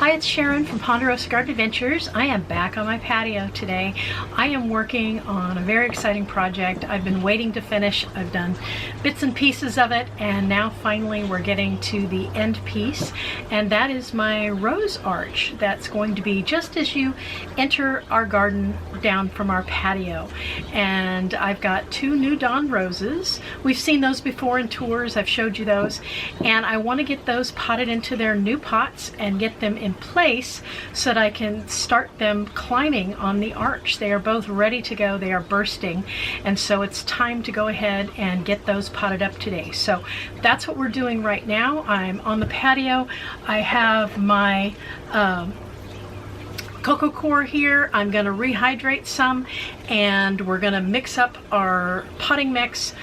Hi, it's Sharon from Ponderosa Garden Adventures. I am back on my patio today. I am working on a very exciting project. I've been waiting to finish. I've done bits and pieces of it, and now finally we're getting to the end piece, and that is my rose arch that's going to be just as you enter our garden down from our patio. And I've got 2 New Dawn roses. We've seen those before in tours. I've showed you those, and I want to get those potted into their new pots and get them in place so that I can start them climbing on the arch. They are both ready to go. They are bursting, and so it's time to go ahead and get those potted up today. So that's what we're doing right now. I'm on the patio. I have my cocoa core here. I'm going to rehydrate some, and we're going to mix up our potting mix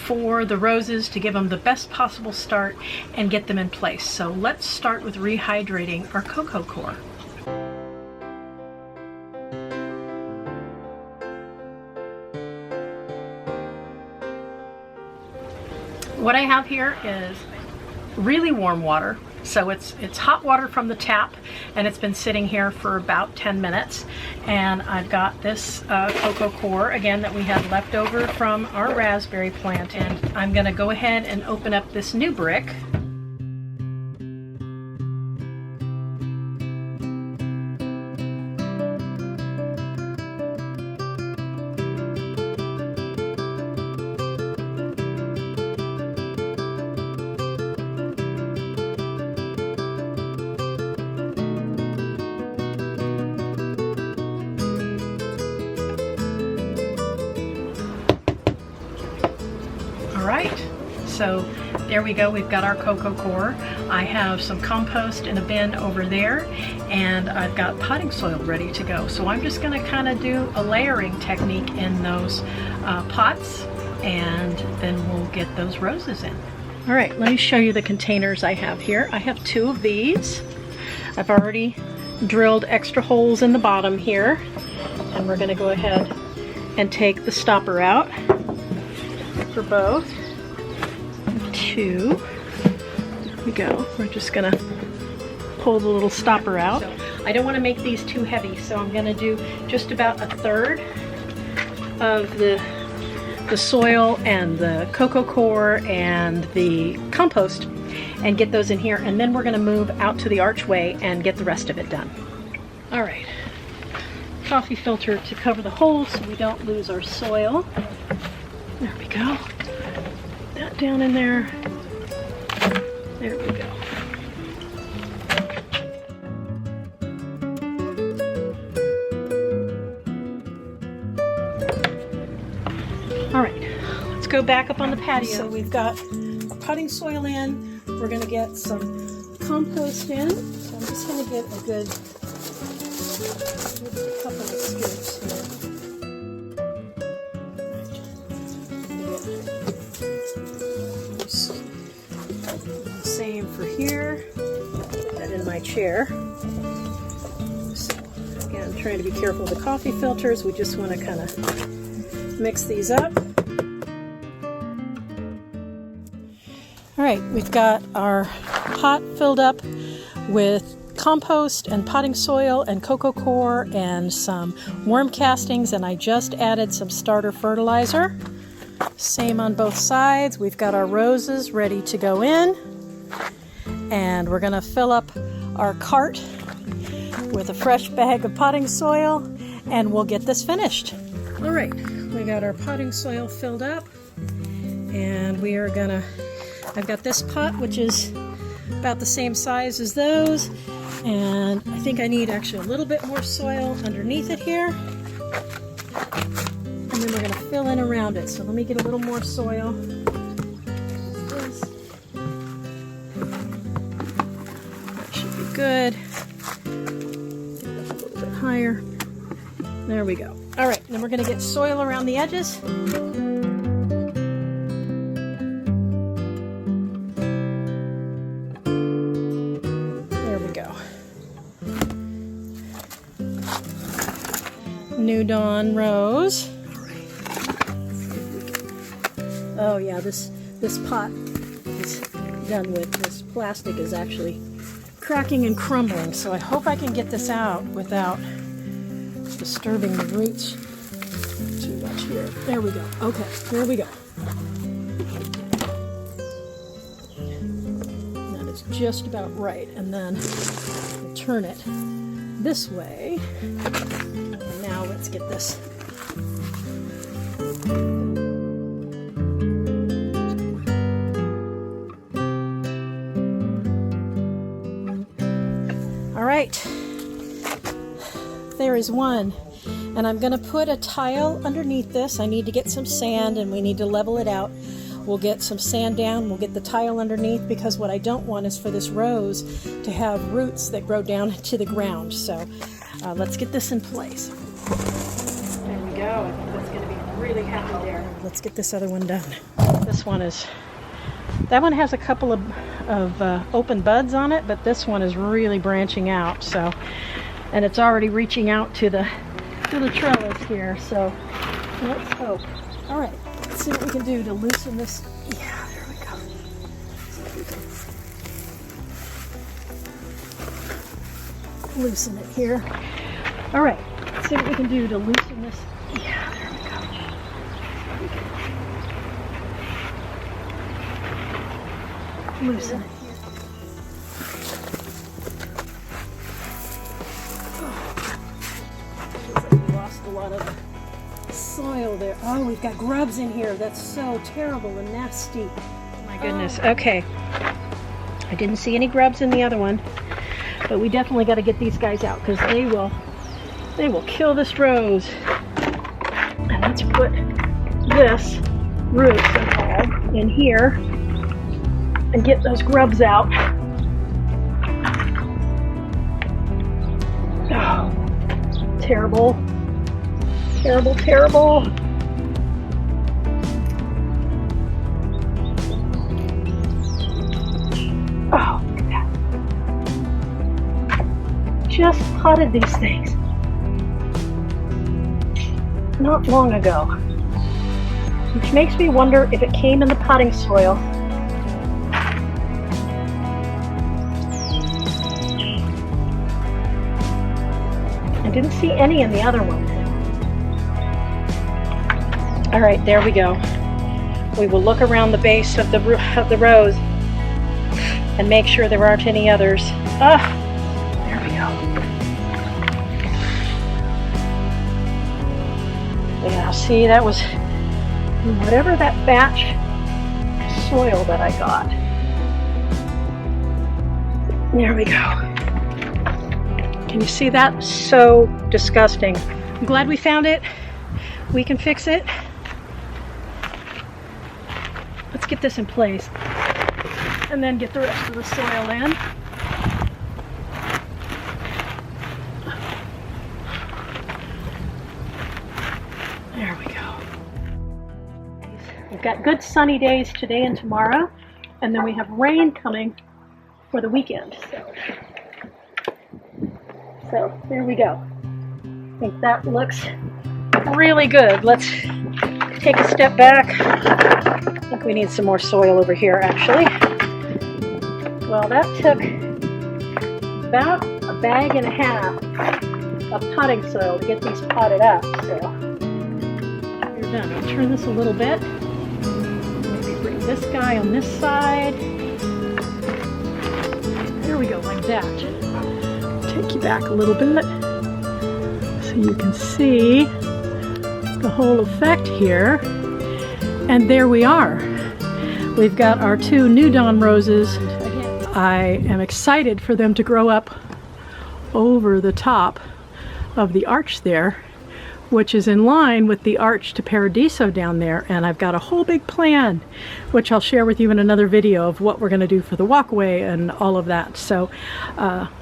for the roses to give them the best possible start and get them in place. So let's start with rehydrating our cocoa core. What I have here is really warm water. So it's hot water from the tap, and it's been sitting here for about 10 minutes. And I've got this cocoa core, again, that we had left over from our raspberry plant. And I'm gonna go ahead and open up this new brick. Right, so there we go. We've got our cocoa core. I have some compost in a bin over there, and I've got potting soil ready to go. So I'm just going to kind of do a layering technique in those pots, and then we'll get those roses in. All right, let me show you the containers I have here. I have 2 of these. I've already drilled extra holes in the bottom here, and we're going to go ahead and take the stopper out for both. 2. There we go. We're just gonna pull the little stopper out. I don't want to make these too heavy, so I'm gonna do just about 1/3 of the soil and the cocoa core and the compost and get those in here, and then we're gonna move out to the archway and get the rest of it done. All right, coffee filter to cover the holes so we don't lose our soil. There we go. That down in there. There we go. All right, let's go back up on the patio. So we've got our potting soil in. We're going to get some compost in. So I'm just going to get a good couple of scoops here. Same for here. Put that in my chair. So again, trying to be careful of the coffee filters. We just want to kind of mix these up. All right, we've got our pot filled up with compost and potting soil and cocoa core and some worm castings, and I just added some starter fertilizer. Same on both sides. We've got our roses ready to go in, and we're going to fill up our cart with a fresh bag of potting soil, and we'll get this finished. All right, we got our potting soil filled up, and we are gonna, I've got this pot which is about the same size as those, and I think I need actually a little bit more soil underneath it here. And then we're going to fill in around it. So let me get a little more soil. That should be good. Get it up a little bit higher. There we go. All right, then we're going to get soil around the edges. There we go. New Dawn rose. Oh yeah, this pot is done with. This plastic is actually cracking and crumbling, so I hope I can get this out without disturbing the roots too much here. There we go. Okay, there we go. That is just about right. And then we'll turn it this way. And now let's get this. All right, there is one, and I'm going to put a tile underneath this. I need to get some sand, and we need to level it out. We'll get some sand down, we'll get the tile underneath, because what I don't want is for this rose to have roots that grow down to the ground. So let's get this in place. There we go. I think that's going to be really happy there. Let's get this other one done. This one is, that one has a couple of open buds on it, but this one is really branching out. So, and it's already reaching out to the trellis here. So let's hope. All right, let's see what we can do to loosen this. Yeah, there we go. See if we can loosen it here. All right, let's see what we can do to loosen this. Yeah, there we go. Loosen it here. Looks like we lost a lot of soil there. Oh, we've got grubs in here. That's so terrible and nasty. My goodness. Oh. Okay. I didn't see any grubs in the other one, but we definitely got to get these guys out, because they will kill this rose. And let's put this roots and all in here and get those grubs out. Oh, terrible, terrible, terrible. Oh, look at that. Just potted these things not long ago, which makes me wonder if it came in the potting soil. I didn't see any in the other one. All right, there we go. We will look around the base of the rose and make sure there aren't any others. Ah, there we go. Yeah, see, that was whatever that batch soil that I got. There we go. Can you see that? So disgusting. I'm glad we found it. We can fix it. Let's get this in place and then get the rest of the soil in. There we go. We've got good sunny days today and tomorrow, and then we have rain coming for the weekend. So there we go. I think that looks really good. Let's take a step back. I think we need some more soil over here, actually. Well, that took about a bag and a half of potting soil to get these potted up. So we're done. I'll turn this a little bit. Maybe bring this guy on this side. There we go, like that. Take you back a little bit so you can see the whole effect here. And there we are. We've got our two New Dawn roses. I am excited for them to grow up over the top of the arch there, which is in line with the arch to Paradiso down there. And I've got a whole big plan, which I'll share with you in another video, of what we're going to do for the walkway and all of that. So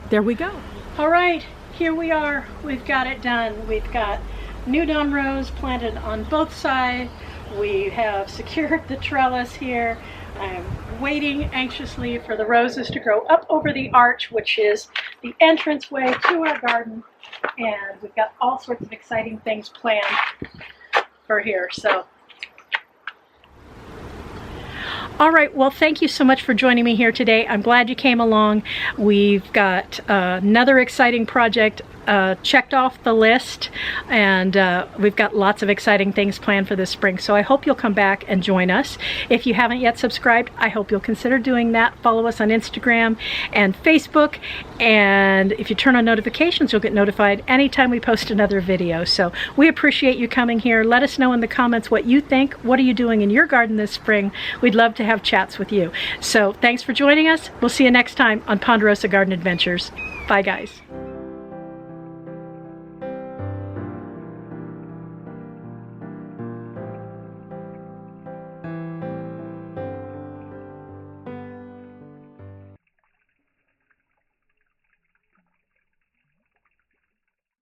there we go. All right, here we are. We've got it done. We've got New Dawn rose planted on both sides. We have secured the trellis here. I'm waiting anxiously for the roses to grow up over the arch, which is the entranceway to our garden. And we've got all sorts of exciting things planned for here. So All right, well, thank you so much for joining me here today. I'm glad you came along. We've got another exciting project checked off the list, and we've got lots of exciting things planned for this spring, so I hope you'll come back and join us. If you haven't yet subscribed, I hope you'll consider doing that. Follow us on Instagram and Facebook, and if you turn on notifications, you'll get notified anytime we post another video. So we appreciate you coming here. Let us know in the comments what you think. What are you doing in your garden this spring? We'd love to have chats with you. So thanks for joining us. We'll see you next time on Ponderosa Garden Adventures. Bye, guys.